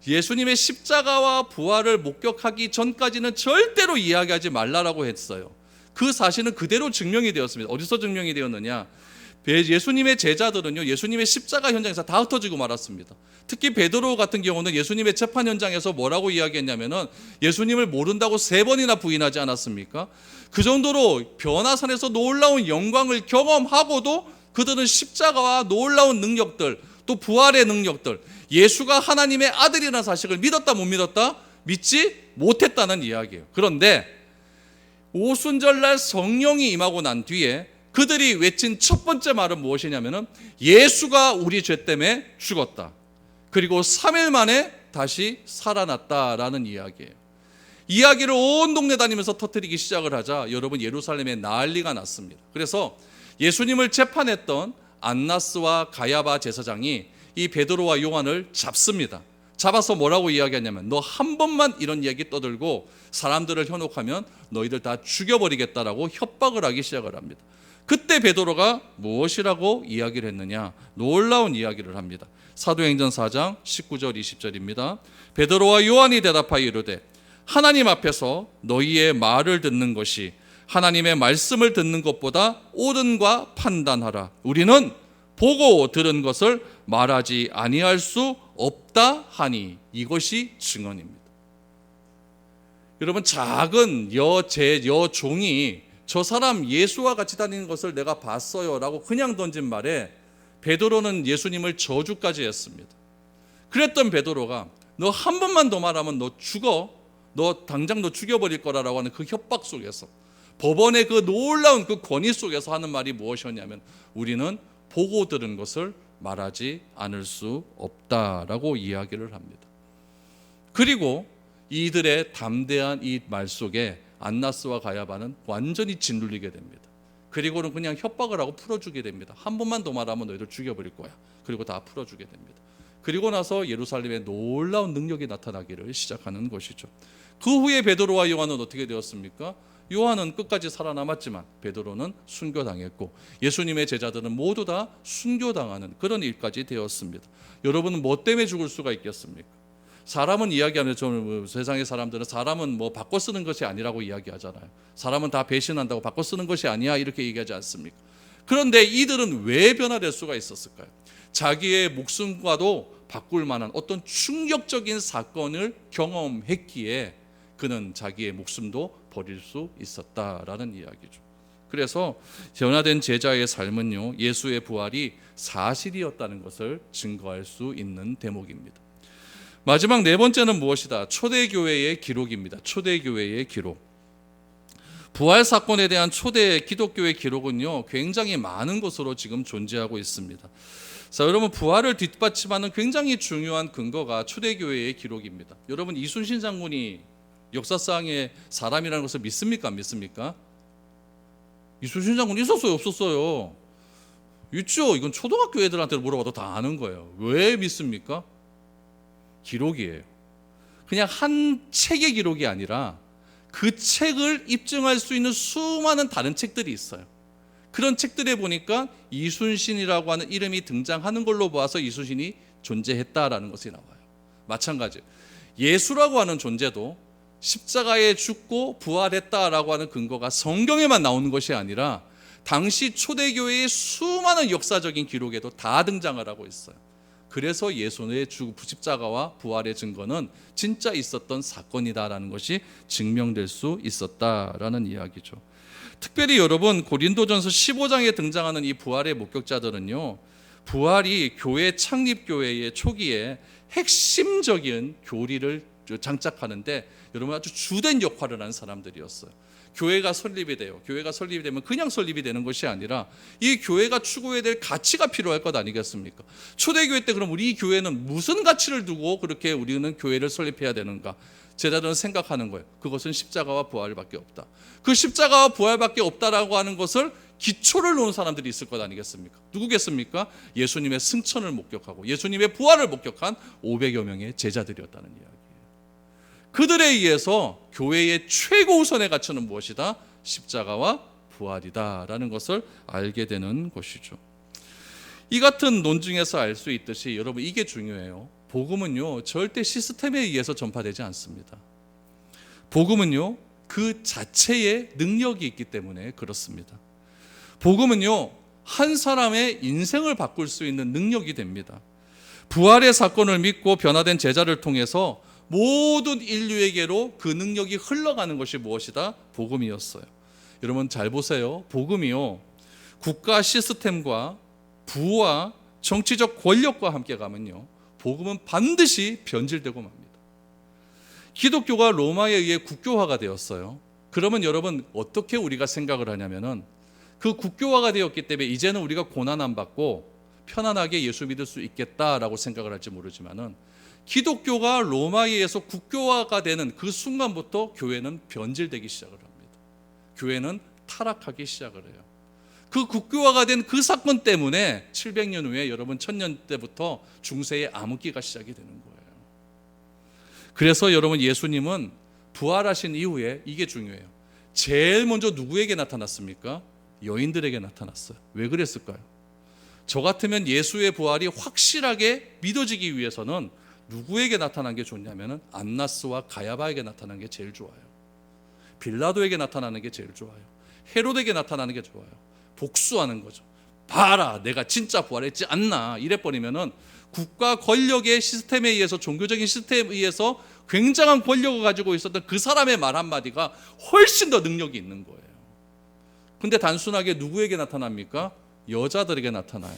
예수님의 십자가와 부활을 목격하기 전까지는 절대로 이야기하지 말라라고 했어요. 그 사실은 그대로 증명이 되었습니다. 어디서 증명이 되었느냐? 예수님의 제자들은요, 예수님의 십자가 현장에서 다 흩어지고 말았습니다. 특히 베드로 같은 경우는 예수님의 재판 현장에서 뭐라고 이야기했냐면은 예수님을 모른다고 3번이나 부인하지 않았습니까? 그 정도로 변화산에서 놀라운 영광을 경험하고도 그들은 십자가와 놀라운 능력들, 또 부활의 능력들, 예수가 하나님의 아들이라는 사실을 믿었다 못 믿었다? 믿지 못했다는 이야기예요. 그런데 오순절날 성령이 임하고 난 뒤에 그들이 외친 첫 번째 말은 무엇이냐면은 예수가 우리 죄 때문에 죽었다. 그리고 3일 만에 다시 살아났다라는 이야기예요. 이야기를 온 동네 다니면서 터뜨리기 시작을 하자 여러분 예루살렘에 난리가 났습니다. 그래서 예수님을 재판했던 안나스와 가야바 제사장이 이 베드로와 요한을 잡습니다. 잡아서 뭐라고 이야기하냐면 너 한 번만 이런 이야기 떠들고 사람들을 현혹하면 너희들 다 죽여버리겠다라고 협박을 하기 시작을 합니다. 그때 베드로가 무엇이라고 이야기를 했느냐? 놀라운 이야기를 합니다. 사도행전 4장 19절 20절입니다. 베드로와 요한이 대답하여 이르되 하나님 앞에서 너희의 말을 듣는 것이 하나님의 말씀을 듣는 것보다 옳은가 판단하라. 우리는 보고 들은 것을 말하지 아니할 수 없다 하니 이것이 증언입니다. 여러분 작은 여종이 저 사람 예수와 같이 다니는 것을 내가 봤어요 라고 그냥 던진 말에 베드로는 예수님을 저주까지 했습니다. 그랬던 베드로가 너 한 번만 더 말하면 너 죽어, 너 당장 너 죽여버릴 거라고 하는 그 협박 속에서 법원의 그 놀라운 그 권위 속에서 하는 말이 무엇이었냐면 우리는 보고 들은 것을 말하지 않을 수 없다라고 이야기를 합니다. 그리고 이들의 담대한 이 말 속에 안나스와 가야바는 완전히 짓눌리게 됩니다. 그리고는 그냥 협박을 하고 풀어주게 됩니다. 한 번만 더 말하면 너희들 죽여버릴 거야. 그리고 다 풀어주게 됩니다. 그리고 나서 예루살렘에 놀라운 능력이 나타나기를 시작하는 것이죠. 그 후에 베드로와 요한은 어떻게 되었습니까? 요한은 끝까지 살아남았지만 베드로는 순교당했고 예수님의 제자들은 모두 다 순교당하는 그런 일까지 되었습니다. 여러분은 뭐 때문에 죽을 수가 있겠습니까? 사람은 이야기하면 세상의 사람들은 사람은 뭐 바꿔 쓰는 것이 아니라고 이야기하잖아요. 사람은 다 배신한다고 바꿔 쓰는 것이 아니야 이렇게 얘기하지 않습니까? 그런데 이들은 왜 변화될 수가 있었을까요? 자기의 목숨과도 바꿀 만한 어떤 충격적인 사건을 경험했기에 그는 자기의 목숨도 버릴 수 있었다라는 이야기죠. 그래서 변화된 제자의 삶은요 예수의 부활이 사실이었다는 것을 증거할 수 있는 대목입니다. 마지막 네 번째는 무엇이다? 초대교회의 기록입니다. 초대교회의 기록. 부활 사건에 대한 초대 기독교의 기록은요 굉장히 많은 것으로 지금 존재하고 있습니다. 자, 여러분 부활을 뒷받침하는 굉장히 중요한 근거가 초대교회의 기록입니다. 여러분 이순신 장군이 역사상의 사람이라는 것을 믿습니까? 안 믿습니까? 이순신 장군 있었어요? 없었어요? 있죠. 이건 초등학교 애들한테 물어봐도 다 아는 거예요. 왜 믿습니까? 기록이에요. 그냥 한 책의 기록이 아니라 그 책을 입증할 수 있는 수많은 다른 책들이 있어요. 그런 책들에 보니까 이순신이라고 하는 이름이 등장하는 걸로 봐서 이순신이 존재했다라는 것이 나와요. 마찬가지 예수라고 하는 존재도 십자가에 죽고 부활했다라고 하는 근거가 성경에만 나오는 것이 아니라 당시 초대교회의 수많은 역사적인 기록에도 다 등장을 하고 있어요. 그래서 예수의 십자가와 부활의 증거는 진짜 있었던 사건이다라는 것이 증명될 수 있었다라는 이야기죠. 특별히 여러분 고린도전서 15장에 등장하는 이 부활의 목격자들은요 부활이 교회 창립교회의 초기에 핵심적인 교리를 장착하는데 여러분 아주 주된 역할을 하는 사람들이었어요. 교회가 설립이 돼요. 교회가 설립이 되면 그냥 설립이 되는 것이 아니라 이 교회가 추구해야 될 가치가 필요할 것 아니겠습니까? 초대교회 때 그럼 우리 교회는 무슨 가치를 두고 그렇게 우리는 교회를 설립해야 되는가? 제자들은 생각하는 거예요. 그것은 십자가와 부활밖에 없다. 그 십자가와 부활밖에 없다라고 하는 것을 기초를 놓은 사람들이 있을 것 아니겠습니까? 누구겠습니까? 예수님의 승천을 목격하고 예수님의 부활을 목격한 500여 명의 제자들이었다는 이야기예요. 그들에 의해서 교회의 최고 우선의 가치는 무엇이다? 십자가와 부활이다라는 것을 알게 되는 것이죠. 이 같은 논증에서 알 수 있듯이 여러분 이게 중요해요. 복음은요 절대 시스템에 의해서 전파되지 않습니다. 복음은요 그 자체의 능력이 있기 때문에 그렇습니다. 복음은요 한 사람의 인생을 바꿀 수 있는 능력이 됩니다. 부활의 사건을 믿고 변화된 제자를 통해서 모든 인류에게로 그 능력이 흘러가는 것이 무엇이다? 복음이었어요. 여러분 잘 보세요. 복음이요 국가 시스템과 부와 정치적 권력과 함께 가면요 복음은 반드시 변질되고 맙니다. 기독교가 로마에 의해 국교화가 되었어요. 그러면 여러분 어떻게 우리가 생각을 하냐면은 그 국교화가 되었기 때문에 이제는 우리가 고난 안 받고 편안하게 예수 믿을 수 있겠다라고 생각을 할지 모르지만은 기독교가 로마에 의해서 국교화가 되는 그 순간부터 교회는 변질되기 시작을 합니다. 교회는 타락하기 시작을 해요. 그 국교화가 된 그 사건 때문에 700년 후에 여러분 1000년 때부터 중세의 암흑기가 시작이 되는 거예요. 그래서 여러분 예수님은 부활하신 이후에 이게 중요해요. 제일 먼저 누구에게 나타났습니까? 여인들에게 나타났어요. 왜 그랬을까요? 저 같으면 예수의 부활이 확실하게 믿어지기 위해서는 누구에게 나타난 게 좋냐면은 안나스와 가야바에게 나타난 게 제일 좋아요. 빌라도에게 나타나는 게 제일 좋아요. 헤롯에게 나타나는 게 좋아요. 복수하는 거죠. 봐라, 내가 진짜 부활했지 않나. 이래버리면은 국가 권력의 시스템에 의해서, 종교적인 시스템에 의해서 굉장한 권력을 가지고 있었던 그 사람의 말 한마디가 훨씬 더 능력이 있는 거예요. 근데 단순하게 누구에게 나타납니까? 여자들에게 나타나요.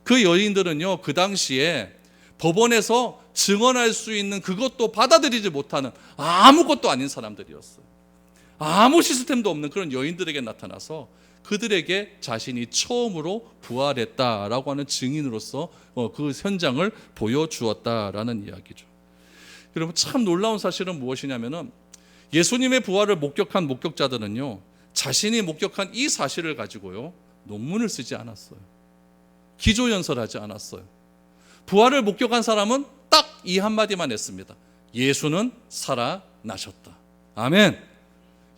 그 여인들은요, 그 당시에 법원에서 증언할 수 있는 그것도 받아들이지 못하는 아무것도 아닌 사람들이었어요. 아무 시스템도 없는 그런 여인들에게 나타나서 그들에게 자신이 처음으로 부활했다라고 하는 증인으로서 그 현장을 보여주었다라는 이야기죠. 여러분 참 놀라운 사실은 무엇이냐면은 예수님의 부활을 목격한 목격자들은요, 자신이 목격한 이 사실을 가지고요 논문을 쓰지 않았어요. 기조연설하지 않았어요. 부활을 목격한 사람은 딱 이 한마디만 했습니다. 예수는 살아나셨다. 아멘.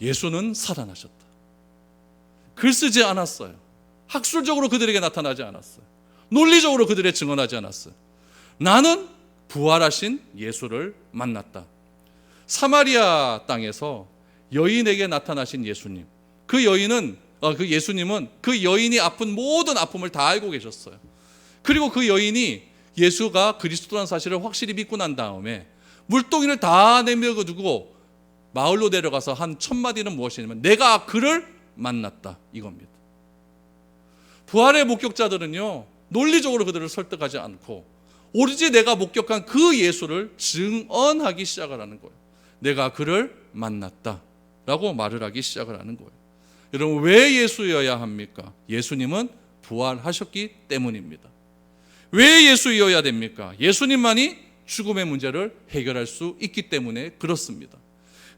예수는 살아나셨다. 글 쓰지 않았어요. 학술적으로 그들에게 나타나지 않았어요. 논리적으로 그들의 증언하지 않았어요. 나는 부활하신 예수를 만났다. 사마리아 땅에서 여인에게 나타나신 예수님. 그 예수님은 그 여인이 아픈 모든 아픔을 다 알고 계셨어요. 그리고 그 여인이 예수가 그리스도라는 사실을 확실히 믿고 난 다음에 물동이를 다 내밀고 두고 마을로 내려가서 한 첫 마디는 무엇이냐면 내가 그를 만났다 이겁니다. 부활의 목격자들은요 논리적으로 그들을 설득하지 않고 오로지 내가 목격한 그 예수를 증언하기 시작을 하는 거예요. 내가 그를 만났다 라고 말을 하기 시작을 하는 거예요. 여러분 왜 예수여야 합니까? 예수님은 부활하셨기 때문입니다. 왜 예수여야 됩니까? 예수님만이 죽음의 문제를 해결할 수 있기 때문에 그렇습니다.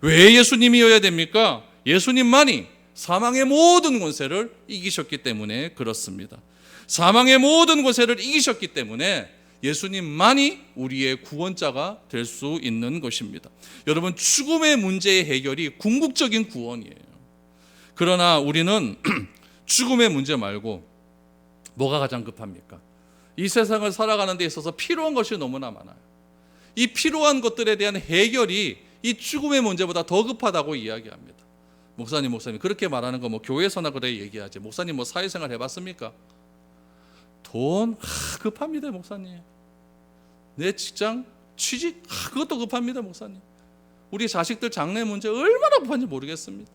왜 예수님이어야 됩니까? 예수님만이 사망의 모든 권세를 이기셨기 때문에 그렇습니다. 사망의 모든 권세를 이기셨기 때문에 예수님만이 우리의 구원자가 될 수 있는 것입니다. 여러분 죽음의 문제의 해결이 궁극적인 구원이에요. 그러나 우리는 죽음의 문제 말고 뭐가 가장 급합니까? 이 세상을 살아가는 데 있어서 필요한 것이 너무나 많아요. 이 필요한 것들에 대한 해결이 이 죽음의 문제보다 더 급하다고 이야기합니다. 목사님 그렇게 말하는 거 뭐 교회에서나 그래 얘기하지. 목사님 뭐 사회생활 해봤습니까? 돈 급합니다 목사님. 내 직장 취직 그것도 급합니다 목사님. 우리 자식들 장래 문제 얼마나 급한지 모르겠습니다.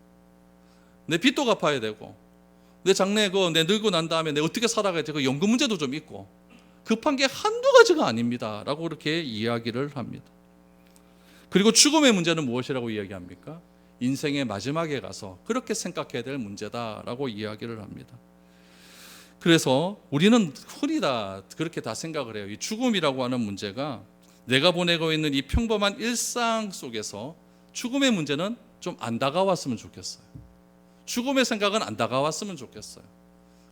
내 빚도 갚아야 되고 내 장래 내 늙고 난 다음에 내가 어떻게 살아가야 되고 연금 문제도 좀 있고 급한 게 한두 가지가 아닙니다 라고 그렇게 이야기를 합니다. 그리고 죽음의 문제는 무엇이라고 이야기합니까? 인생의 마지막에 가서 그렇게 생각해야 될 문제다라고 이야기를 합니다. 그래서 우리는 흔히 다 그렇게 다 생각을 해요. 이 죽음이라고 하는 문제가 내가 보내고 있는 이 평범한 일상 속에서 죽음의 문제는 좀 안 다가왔으면 좋겠어요. 죽음의 생각은 안 다가왔으면 좋겠어요.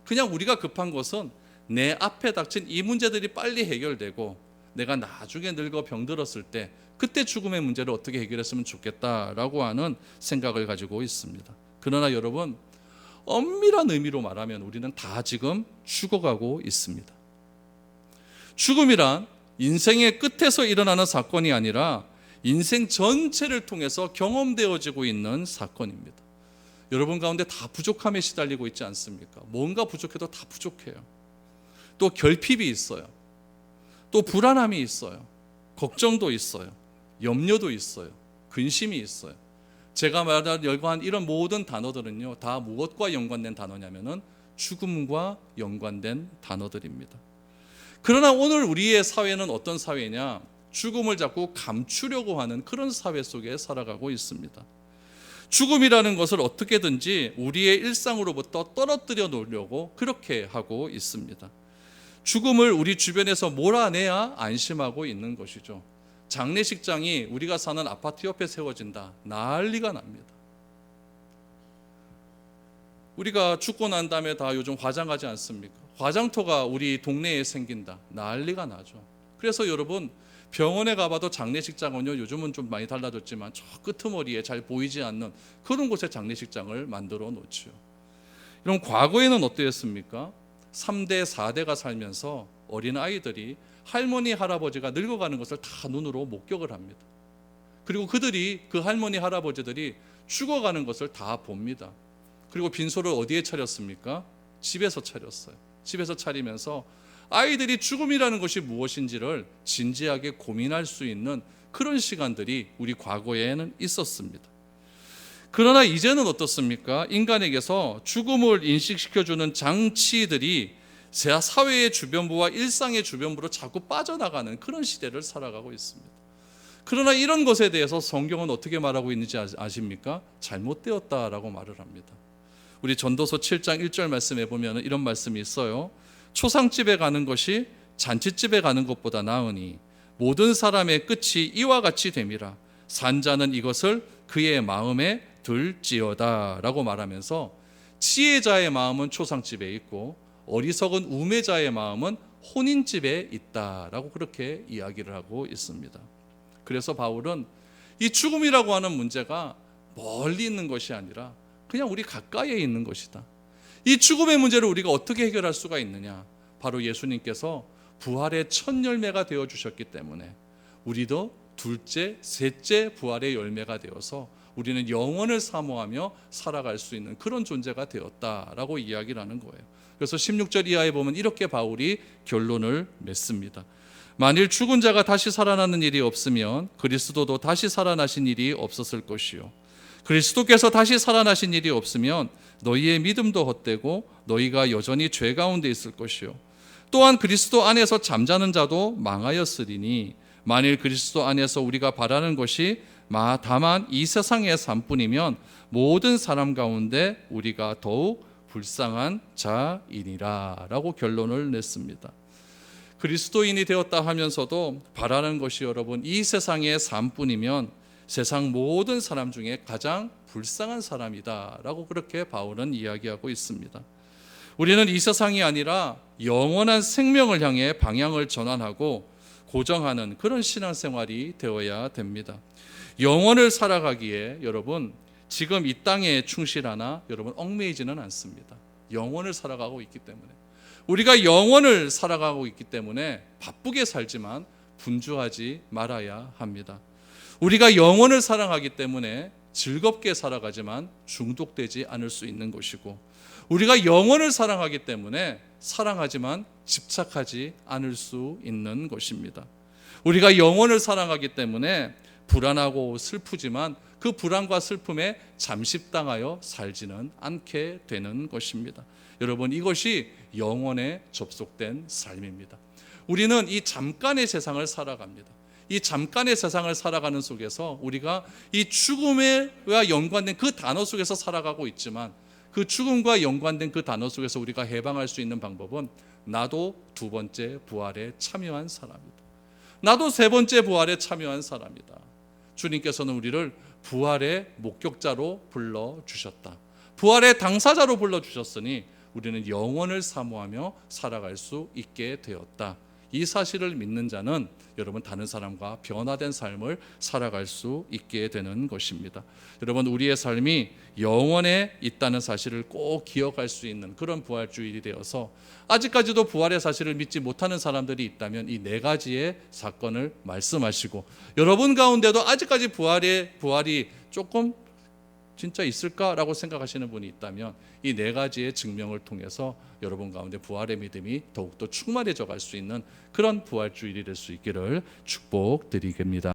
그냥 우리가 급한 것은 내 앞에 닥친 이 문제들이 빨리 해결되고 내가 나중에 늙어 병들었을 때 그때 죽음의 문제를 어떻게 해결했으면 좋겠다라고 하는 생각을 가지고 있습니다. 그러나 여러분 엄밀한 의미로 말하면 우리는 다 지금 죽어가고 있습니다. 죽음이란 인생의 끝에서 일어나는 사건이 아니라 인생 전체를 통해서 경험되어지고 있는 사건입니다. 여러분 가운데 다 부족함에 시달리고 있지 않습니까? 뭔가 부족해도 다 부족해요. 또 결핍이 있어요. 또 불안함이 있어요. 걱정도 있어요. 염려도 있어요. 근심이 있어요. 제가 말한 이런 모든 단어들은요 다 무엇과 연관된 단어냐면은 죽음과 연관된 단어들입니다. 그러나 오늘 우리의 사회는 어떤 사회냐? 죽음을 자꾸 감추려고 하는 그런 사회 속에 살아가고 있습니다. 죽음이라는 것을 어떻게든지 우리의 일상으로부터 떨어뜨려 놓으려고 그렇게 하고 있습니다. 죽음을 우리 주변에서 몰아내야 안심하고 있는 것이죠. 장례식장이 우리가 사는 아파트 옆에 세워진다. 난리가 납니다. 우리가 죽고 난 다음에 다 요즘 화장하지 않습니까? 화장터가 우리 동네에 생긴다. 난리가 나죠. 그래서 여러분, 병원에 가봐도 장례식장은요, 요즘은 좀 많이 달라졌지만 저 끄트머리에 잘 보이지 않는 그런 곳에 장례식장을 만들어 놓지요. 이런 과거에는 어땠습니까? 3대, 4대가 살면서 어린아이들이 할머니, 할아버지가 늙어가는 것을 다 눈으로 목격을 합니다. 그리고 그 할머니, 할아버지들이 죽어가는 것을 다 봅니다. 그리고 빈소를 어디에 차렸습니까? 집에서 차렸어요. 집에서 차리면서 아이들이 죽음이라는 것이 무엇인지를 진지하게 고민할 수 있는 그런 시간들이 우리 과거에는 있었습니다. 그러나 이제는 어떻습니까? 인간에게서 죽음을 인식시켜주는 장치들이 사회의 주변부와 일상의 주변부로 자꾸 빠져나가는 그런 시대를 살아가고 있습니다. 그러나 이런 것에 대해서 성경은 어떻게 말하고 있는지 아십니까? 잘못되었다라고 말을 합니다. 우리 전도서 7장 1절 말씀에 보면 이런 말씀이 있어요. 초상집에 가는 것이 잔치집에 가는 것보다 나으니 모든 사람의 끝이 이와 같이 됨이라. 산자는 이것을 그의 마음에 들지어다 라고 말하면서 지혜자의 마음은 초상집에 있고 어리석은 우매자의 마음은 혼인집에 있다라고 그렇게 이야기를 하고 있습니다. 그래서 바울은 이 죽음이라고 하는 문제가 멀리 있는 것이 아니라 그냥 우리 가까이에 있는 것이다. 이 죽음의 문제를 우리가 어떻게 해결할 수가 있느냐? 바로 예수님께서 부활의 첫 열매가 되어 주셨기 때문에 우리도 둘째, 셋째 부활의 열매가 되어서 우리는 영원을 사모하며 살아갈 수 있는 그런 존재가 되었다라고 이야기를 하는 거예요. 그래서 16절 이하에 보면 이렇게 바울이 결론을 맺습니다. 만일 죽은 자가 다시 살아나는 일이 없으면 그리스도도 다시 살아나신 일이 없었을 것이요. 그리스도께서 다시 살아나신 일이 없으면 너희의 믿음도 헛되고 너희가 여전히 죄 가운데 있을 것이요. 또한 그리스도 안에서 잠자는 자도 망하였으리니 만일 그리스도 안에서 우리가 바라는 것이 다만 이 세상의 삶뿐이면 모든 사람 가운데 우리가 더욱 불쌍한 자이니라 라고 결론을 냈습니다. 그리스도인이 되었다 하면서도 바라는 것이 여러분 이 세상의 삶뿐이면 세상 모든 사람 중에 가장 불쌍한 사람이다 라고 그렇게 바울은 이야기하고 있습니다. 우리는 이 세상이 아니라 영원한 생명을 향해 방향을 전환하고 고정하는 그런 신앙생활이 되어야 됩니다. 영원을 살아가기에 여러분 지금 이 땅에 충실하나 여러분 얽매이지는 않습니다. 영원을 살아가고 있기 때문에 우리가 영원을 살아가고 있기 때문에 바쁘게 살지만 분주하지 말아야 합니다. 우리가 영원을 사랑하기 때문에 즐겁게 살아가지만 중독되지 않을 수 있는 것이고 우리가 영원을 사랑하기 때문에 사랑하지만 집착하지 않을 수 있는 것입니다. 우리가 영원을 사랑하기 때문에 불안하고 슬프지만 그 불안과 슬픔에 잠식당하여 살지는 않게 되는 것입니다. 여러분 이것이 영원에 접속된 삶입니다. 우리는 이 잠깐의 세상을 살아갑니다. 이 잠깐의 세상을 살아가는 속에서 우리가 이 죽음과 연관된 그 단어 속에서 살아가고 있지만 그 죽음과 연관된 그 단어 속에서 우리가 해방할 수 있는 방법은 나도 두 번째 부활에 참여한 사람이다. 나도 세 번째 부활에 참여한 사람이다. 주님께서는 우리를 부활의 목격자로 불러주셨다. 부활의 당사자로 불러주셨으니 우리는 영원을 사모하며 살아갈 수 있게 되었다. 이 사실을 믿는 자는 여러분 다른 사람과 변화된 삶을 살아갈 수 있게 되는 것입니다. 여러분 우리의 삶이 영원에 있다는 사실을 꼭 기억할 수 있는 그런 부활주일이 되어서 아직까지도 부활의 사실을 믿지 못하는 사람들이 있다면 이 네 가지의 사건을 말씀하시고 여러분 가운데도 아직까지 부활이 조금 진짜 있을까라고 생각하시는 분이 있다면 이 네 가지의 증명을 통해서 여러분 가운데 부활의 믿음이 더욱더 충만해져 갈 수 있는 그런 부활주일이 될 수 있기를 축복드리겠습니다.